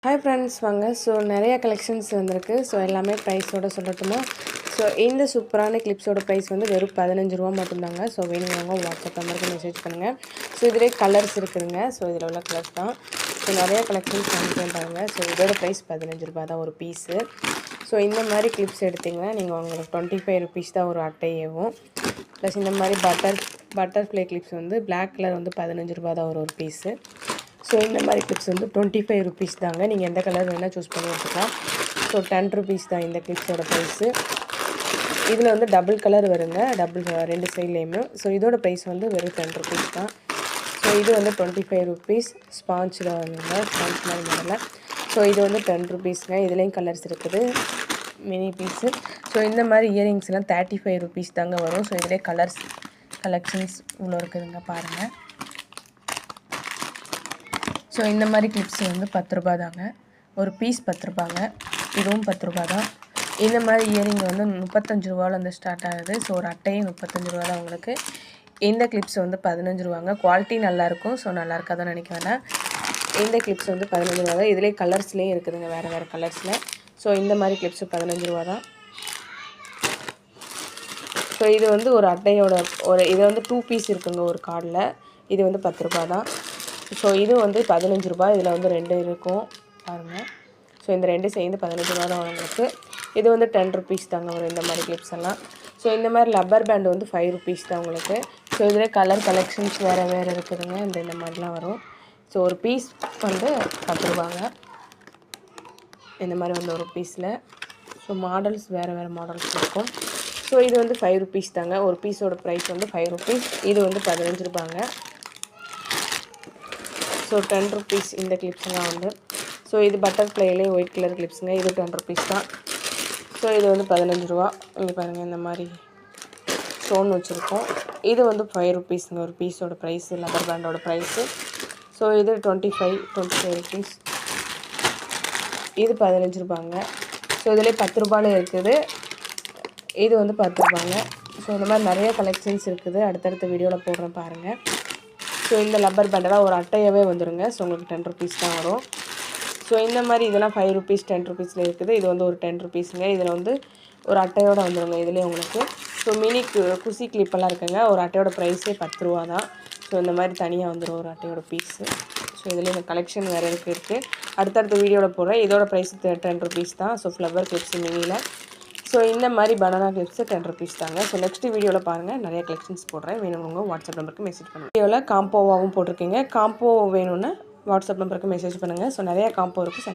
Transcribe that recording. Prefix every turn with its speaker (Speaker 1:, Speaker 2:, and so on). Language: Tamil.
Speaker 1: ஹாய் ஃப்ரெண்ட்ஸ் வாங்க. ஸோ நிறைய கலெக்ஷன்ஸ் வந்திருக்கு. ஸோ எல்லாமே ப்ரைஸோட சொல்லட்டுமா? ஸோ இந்த சூப்பரான கிளிப்ஸோட ப்ரைஸ் வந்து வெறும் 15 ரூபா மட்டும்தாங்க. ஸோ வேணுங்கிறவங்க வாட்ஸ்அப் நம்பருக்கு மெசேஜ் பண்ணுங்கள். ஸோ இதிலே கலர்ஸ் இருக்குதுங்க. ஸோ இதில் உள்ள கலர்ஸ் தான். ஸோ நிறைய கலெக்ஷன்ஸ் வாங்கிட்டு பாருங்கள். ஸோ இதோட ப்ரைஸ் 15 ரூபா தான் ஒரு பீஸு. ஸோ இந்த மாதிரி கிளிப்ஸ் எடுத்திங்கன்னா நீங்கள் உங்களுக்கு 25 ருபீஸ் தான் ஒரு அட்டையவும். ப்ளஸ் இந்த மாதிரி பட்டர்ஃப்ளை கிளிப்ஸ் வந்து பிளாக் கலர் வந்து 15 ரூபா தான் ஒரு பீஸு. ஸோ இந்த மாதிரி கிளிப்ஸ் வந்து 25 ருபீஸ் தாங்க. நீங்கள் எந்த கலர் வேணால் சூஸ் பண்ணி எடுத்துக்கலாம். ஸோ 10 ருபீஸ் தான் இந்த கிளிப்ஸோட ப்ரைஸு. இதில் வந்து டபுள் கலர் வருங்க, ரெண்டு சைட்லேயுமே. ஸோ இதோட ப்ரைஸ் வந்து வெறும் 10 ருபீஸ் தான். ஸோ இது வந்து 25 ருபீஸ். ஸ்பாஞ்சில் வந்துங்க, ஸ்பாஞ்ச் மாதிரி மாடலில். ஸோ இது வந்து 10 ருபீஸ்ங்க. இதுலேயும் கலர்ஸ் இருக்குது, மினி பீஸு. ஸோ இந்த மாதிரி இயரிங்ஸ்லாம் 35 ருபீஸ் தாங்க வரும். ஸோ இதிலே கலெக்ஷன்ஸ் இவ்வளோ இருக்குதுங்க பாருங்கள். ஸோ இந்த மாதிரி கிளிப்ஸ் வந்து 10 ரூபா தாங்க. ஒரு பீஸ் 10 ரூபாங்க. இதுவும் 10 ரூபா தான். இந்த மாதிரி இயரிங் வந்து 35 ரூபாலேருந்து ஸ்டார்ட் ஆகுது. ஸோ ஒரு அட்டையும் 35 ரூபா தான் உங்களுக்கு. இந்த கிளிப்ஸ் வந்து 15 ரூபாங்க. குவாலிட்டி நல்லாயிருக்கும். ஸோ நல்லா இருக்காதான் நினைக்க வேணாம். இந்த கிளிப்ஸ் வந்து 15 ரூபா தான். இதிலே கலர்ஸ்லேயும் இருக்குதுங்க, வேறு கலர்ஸில். ஸோ இந்த மாதிரி கிளிப்ஸு 15 ரூபா தான். ஸோ இது வந்து ஒரு அட்டையோட இது வந்து 2 பீஸ் இருக்குங்க ஒரு கார்டில். இது வந்து 10 ரூபா தான். ஸோ இது வந்து 15 ரூபா. இதில் வந்து 2 இருக்கும் பாருங்கள். ஸோ இந்த 2 சேர்ந்து 15 ரூபா தான் உங்களுக்கு. இது வந்து 10 ருபீஸ் தாங்க வரும் இந்த மாதிரி கிளிப்ஸ் எல்லாம். ஸோ இந்த மாதிரி லப்பர் பேண்ட் வந்து 5 ருபீஸ் தான் உங்களுக்கு. ஸோ இதில் கலர் கலெக்ஷன்ஸ் வேறு இருக்குதுங்க. இந்த மாதிரிலாம் வரும். ஸோ ஒரு பீஸ் வந்து 10 ரூபாங்க. இந்த மாதிரி வந்து ஒரு பீஸில். ஸோ மாடல்ஸ் வேறு மாடல்ஸ் இருக்கும். ஸோ இது வந்து 5 ருபீஸ் தாங்க. ஒரு பீஸோட ப்ரைஸ் வந்து 5 ருபீஸ். இது வந்து 15 ரூபாங்க. ஸோ 10 ருபீஸ் இந்த கிளிப்ஸ்லாம் வந்து. ஸோ இது பட்டர்ஃப்ளைலே ஒயிட் கலர் கிளிப்ஸுங்க. இது 10 ருபீஸ் தான். ஸோ இது வந்து 15 ரூபா. இங்கே பாருங்கள், இந்த மாதிரி ஸ்டோன் வச்சுருக்கோம். இது வந்து 5 ருபீஸுங்க ஒரு பீஸோட ப்ரைஸு, லப்பர் பேண்டோட ப்ரைஸு. ஸோ இது 25 ருபீஸ். இது 15 ரூபாங்க. ஸோ இதிலே 10 ரூபாயில் இருக்குது. இது வந்து 10 ரூபாங்க. ஸோ இந்த மாதிரி நிறைய கலெக்ஷன்ஸ் இருக்குது. அடுத்தடுத்த வீடியோவில் போடுறேன் பாருங்கள். ஸோ இந்த லப்பர் பேண்டெல்லாம் ஒரு அட்டையாகவே வந்துடுங்க. ஸோ உங்களுக்கு 10 ருபீஸ் தான் வரும். ஸோ இந்த மாதிரி இதெல்லாம் 5 ருபீஸ் 10 ருபீஸில் இருக்குது. இது வந்து ஒரு 10 ருபீஸுங்க. இதில் வந்து ஒரு அட்டையோடு வந்துடுங்க இதுலேயே உங்களுக்கு. ஸோ மினி குசி கிளிப்பெல்லாம் இருக்குங்க. ஒரு அட்டையோட ப்ரைஸே 10 ரூபா தான். ஸோ இந்த மாதிரி தனியாக வந்துடும் ஒரு அட்டையோட பீஸு. ஸோ இதில் இந்த கலெக்ஷன் வேறு இருக்குது. அடுத்தடுத்த வீடியோவில் போடுறேன். இதோட ப்ரைஸ் 10 ருபீஸ் தான். ஸோ ஃப்ளவர் கிளிப்ஸ் மினியில். ஸோ இந்த மாதிரி பனானா கிளிப்ஸு 10 ருபீஸ் தாங்க. ஸோ நெக்ஸ்ட் வீடியோவில் பாருங்கள், நிறைய கலெக்ஷன்ஸ் போடுறேன். வேணுங்க வாட்ஸ்அப் நம்பருக்கு மெசேஜ் பண்ணுங்கள். வீடியோவில் காம்போவாகவும் போட்டிருக்கீங்க. காம்போ வேணும்னு வாட்ஸ்அப் நம்பருக்கு மெசேஜ் பண்ணுங்கள். ஸோ நிறையா காம்போ இருக்குது.